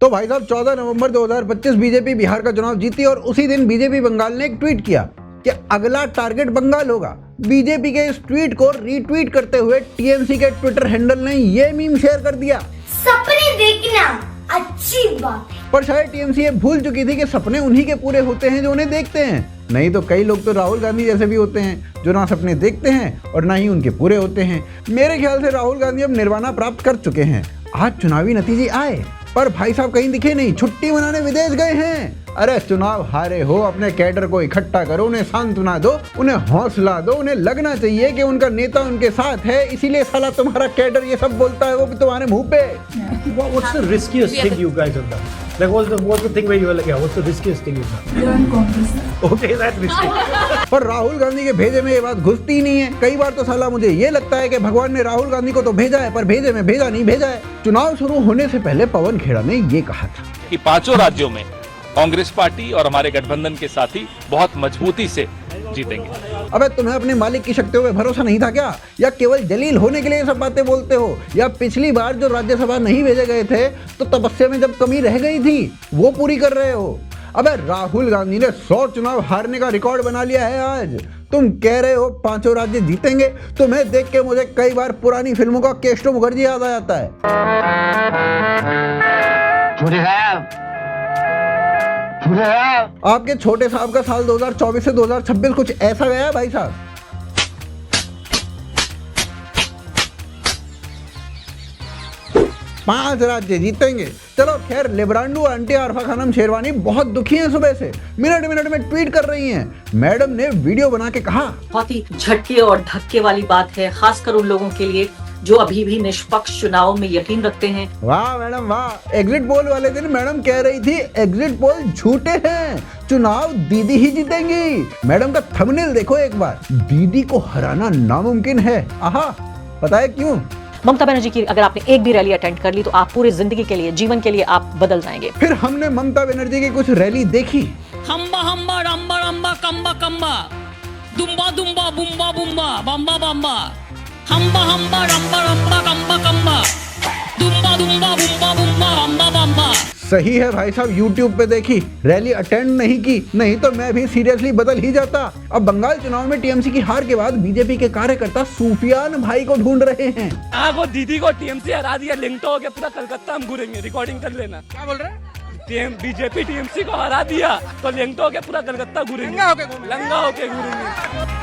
तो भाई साहब 14 नवंबर 2025 बीजेपी बिहार का चुनाव जीती और उसी दिन बीजेपी बंगाल ने एक ट्वीट किया कि अगला टारगेट बंगाल होगा। बीजेपी के इस ट्वीट को रीट्वीट करते हुए टीएमसी के ट्विटर हैंडल ने ये मीम शेयर कर दिया, सपने देखना अच्छी बात, पर शायद टीएमसी ये भूल चुकी थी कि सपने उन्हीं के पूरे होते हैं जो उन्हें देखते हैं। नहीं तो कई लोग तो राहुल गांधी जैसे भी होते हैं जो ना सपने देखते हैं और ना ही उनके पूरे होते हैं। मेरे ख्याल से राहुल गांधी अब निर्वाणा प्राप्त कर चुके हैं। आज चुनावी नतीजे आए पर भाई साहब कहीं दिखे नहीं, छुट्टी मनाने विदेश गए हैं। अरे चुनाव हारे हो, अपने कैडर को इकट्ठा करो, उन्हें सांत्वना दो, उन्हें हौसला दो, उन्हें लगना चाहिए कि उनका नेता उनके साथ है, इसीलिए साला तुम्हारा कैडर ये सब बोलता है, वो भी तुम्हारे मुंह पे। What's the riskiest thing you guys have done? Like what's the thing where you were like, yeah, what's the riskiest thing you've done? Learn Congress. Okay, that's risky. पर राहुल गांधी के भेजे में ये बात घुसती ही नहीं है। कई बार तो साला मुझे ये लगता है कि भगवान ने राहुल गांधी को तो भेजा है पर भेजे में भेजा नहीं भेजा है। चुनाव शुरू होने से पहले पवन खेड़ा ने ये कहा था कि 5 राज्यों में कांग्रेस पार्टी और हमारे गठबंधन के साथी बहुत मजबूती से जीतेंगे। अबे तुम्हें अपने मालिक की शक्तियों पे भरोसा नहीं था क्या, या केवल जलील होने के लिए ये सब बातें बोलते हो, या पिछली बार जो राज्यसभा नहीं भेजे गए थे तो तपस्या में जब कमी रह गई थी वो पूरी कर रहे हो। अबे राहुल गांधी ने 100 चुनाव हारने का रिकॉर्ड बना लिया है आज। तुम कह रहे हो 5 राज्य जीतेंगे, तुम्हें देख के मुझे कई बार पुरानी फिल्मों का केस्टो मुखर्जी याद आ जाता है। आपके छोटे साहब का साल 2024 से 2026 कुछ ऐसा गया है भाई साहब। पांच राज्य जीतेंगे। चलो खैर, लिब्रांडू आंटी आरफा खानम शेरवानी बहुत दुखी हैं, सुबह से मिनट मिनट में ट्वीट कर रही हैं। मैडम ने वीडियो बना के कहा, बहुत ही झटके और धक्के वाली बात है, खासकर उन लोगों के लिए जो अभी भी निष्पक्ष चुनाव में यकीन रखते हैं। वाह मैडम वाह। एग्जिट पोल वाले दिन मैडम कह रही थी एग्जिट पोल झूठे हैं, चुनाव दीदी ही जीतेंगी। मैडम का थंबनेल देखो एक बार, दीदी को हराना नामुमकिन है। आहा, पता है क्यों? ममता बनर्जी की अगर आपने एक भी रैली अटेंड कर ली तो आप पूरी जिंदगी के लिए, जीवन के लिए आप बदल जाएंगे। फिर हमने ममता बनर्जी की कुछ रैली देखी। हम्बा हम्बा रम्बा रम्बा कम्बा कम्बा दुम्बा दुम्बा बुम्बा बुम्बा बम्बा बम्बा हम्बा हम्बा रम्बा रम्बा कम्बा कम्बा दुम्बा दुम्बा बुम्बा बुम्बा बम्बा बम्बा। सही है भाई साहब, YouTube पे देखी, रैली अटेंड नहीं की, नहीं तो मैं भी सीरियसली बदल ही जाता। अब बंगाल चुनाव में टीएमसी की हार के बाद बीजेपी के कार्यकर्ता सूफियान भाई को ढूंढ रहे हैं। वो दीदी को टीएमसी हरा दिया, लिंक हो गया, पूरा कलकत्ता हम घूरेंगे, रिकॉर्डिंग कर लेना। क्या बोल रहे हैं? बीजेपी टीएमसी को हरा दिया तो लिंक हो गया, पूरा कलकत्ता घूरेंगे, लंगा होके घूरेंगे।